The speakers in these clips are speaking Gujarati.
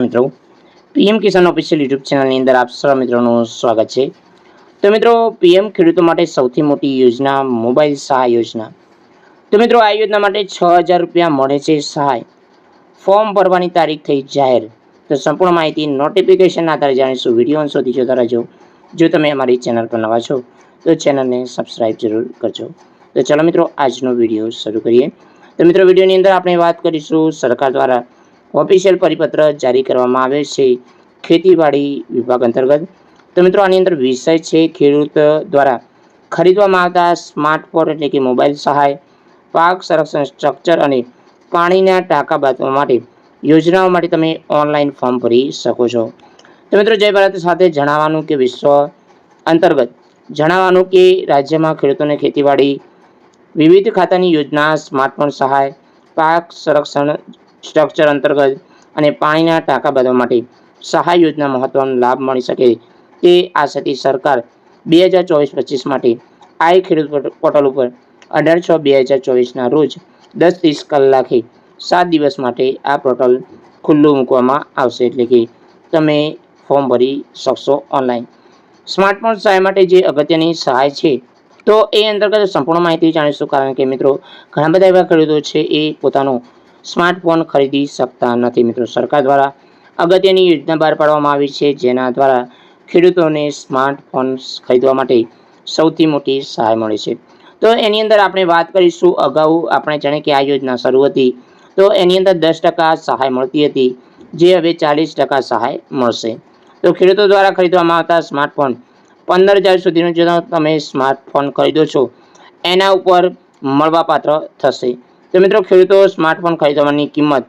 મિત્રો પીએમ કિસાન ઓફિશિયલ યુટ્યુબ ચેનલની અંદર આપ સર્વ મિત્રોનું સ્વાગત છે। તો મિત્રો પીએમ ખેડૂતો માટે સૌથી મોટી યોજના મોબાઈલ સહાય યોજના। તો મિત્રો આ યોજના માટે 6,000 રૂપિયા મળે છે સહાય। ફોર્મ ભરવાની તારીખ થઈ જાહેર। તો સંપૂર્ણ માહિતી નોટિફિકેશન આધારે જાણીશું। વિડીયો અંત સુધી જોતા રહેજો। જો તમે અમારી ચેનલ પર નવા છો તો ચેનલને સબસ્ક્રાઇબ જરૂર કરજો। તો ચાલો મિત્રો આજનો વિડીયો શરૂ કરીએ। તો મિત્રો વિડીયોની અંદર આપણે વાત કરીશું સરકાર દ્વારા ઓફિશિયલ પરિપત્ર જારી કરવામાં આવે છે ખેતીવાડી વિભાગ અંતર્ગત। તો મિત્રો આની અંદર વિષય છે ખેડૂત દ્વારા ખરીદવામાં આવતા સ્માર્ટફોન એટલે કે મોબાઈલ સહાય, પાક સંરક્ષણ સ્ટ્રક્ચર અને પાણીના ટાંકા બાંધવા માટે યોજનાઓ માટે તમે ઓનલાઈન ફોર્મ ભરી શકો છો। તો મિત્રો જય ભારત સાથે જણાવવાનું કે વિશ્વ અંતર્ગત જણાવવાનું કે રાજ્યમાં ખેડૂતોને ખેતીવાડી વિવિધ ખાતાની યોજના, સ્માર્ટફોન સહાય, પાક સંરક્ષણ સ્ટ્રક્ચર અંતર્ગત અને પાણીના ટાંકા બાંધવા માટે સહાય યોજના મહત્વનો લાભ મળી શકે તે આશાથી સરકાર 2024-25 માટે આઈ ખેડૂત પોર્ટલ ઉપર 18/6/2024ના રોજ 10:30 કલાકે 7 દિવસ માટે આ પોર્ટલ ખુલ્લું મૂકવામાં આવશે, એટલે કે તમે ફોર્મ ભરી શકશો ઓનલાઈન। સ્માર્ટફોન સહાય માટે જે અગત્યની સહાય છે તો એ અંતર્ગત સંપૂર્ણ માહિતી જાણીશું, કારણ કે મિત્રો ઘણા બધા એવા ખેડૂતો છે એ પોતાનો સ્માર્ટફોન ખરીદી શકતા નથી। મિત્રો સરકાર દ્વારા અગત્યની યોજના બહાર પાડવામાં આવી છે જેના દ્વારા ખેડૂતોને સ્માર્ટફોન ખરીદવા માટે સૌથી મોટી સહાય મળે છે। તો એની અંદર આપણે વાત કરીશું, અગાઉ આપણે જાણીએ કે આ યોજના શરૂ હતી તો એની અંદર 10% સહાય મળતી હતી, જે હવે 40% સહાય મળશે। તો ખેડૂતો દ્વારા ખરીદવામાં આવતા સ્માર્ટફોન 15,000 સુધીનો જો તમે સ્માર્ટફોન ખરીદો છો એના ઉપર મળવાપાત્ર થશે। તો મિત્રો ખેડૂતો સ્માર્ટફોન ખરીદવાની કિંમત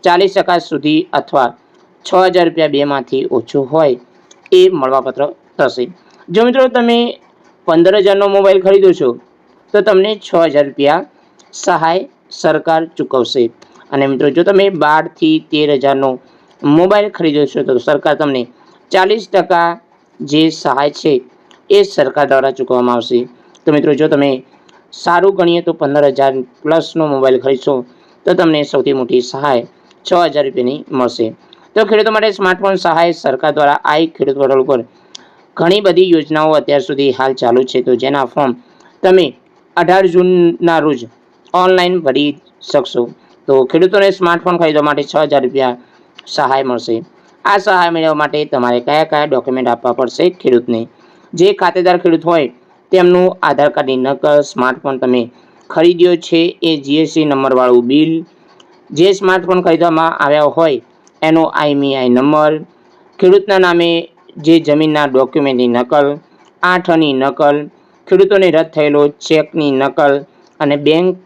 40% સુધી અથવા 6,000 રૂપિયા બેમાંથી ઓછું હોય એ મળવાપાત્ર થશે। જો મિત્રો તમે 15,000નો મોબાઈલ ખરીદો છો તો તમને 6,000 રૂપિયા સહાય સરકાર ચૂકવશે, અને મિત્રો જો તમે 12,000થી 13,000નો મોબાઈલ ખરીદો છો તો સરકાર તમને 40% જે સહાય છે એ સરકાર દ્વારા ચૂકવવામાં આવશે। તો મિત્રો જો તમે સારું ગણીએ તો 15,000 પ્લસનો મોબાઈલ ખરીદશો તો તમને સૌથી મોટી સહાય 6,000 રૂપિયાની મળશે। તો ખેડૂતો માટે સ્માર્ટફોન સહાય સરકાર દ્વારા આઈ ખેડૂત પોર્ટલ ઉપર ઘણી બધી યોજનાઓ અત્યાર સુધી હાલ ચાલુ છે, તો જેના ફોર્મ તમે 18 જૂનના રોજ ઓનલાઈન ભરી શકશો। તો ખેડૂતોને સ્માર્ટફોન ખરીદવા માટે 6,000 રૂપિયા સહાય મળશે। આ સહાય મેળવવા માટે તમારે કયા કયા ડોક્યુમેન્ટ આપવા પડશે ખેડૂતને? જે ખાતેદાર ખેડૂત હોય તેમનું આધાર કાર્ડની નકલ, સ્માર્ટફોન તમે ખરીદ્યો છે એ જીએસટી નંબરવાળું બિલ, જે સ્માર્ટફોન ખરીદવામાં આવ્યા હોય એનો IMEI નંબર, ખેડૂતના નામે જે જમીનના ડોક્યુમેન્ટની નકલ, 8 નકલ, ખેડૂતોને રદ થયેલો ચેકની નકલ અને બેંક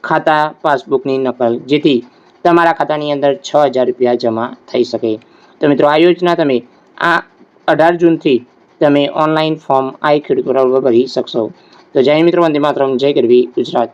ખાતા પાસબુકની નકલ, જેથી તમારા ખાતાની અંદર 6,000 રૂપિયા જમા થઈ શકે। તો મિત્રો આ યોજના તમે આ 18 જૂનથી તમે ઓનલાઈન ફોર્મ આઈ ખેડૂત પોર્ટલ પર ભરી શકશો। તો જય મિત્રો, વંદે માતરમ, જય ગરવી ગુજરાત।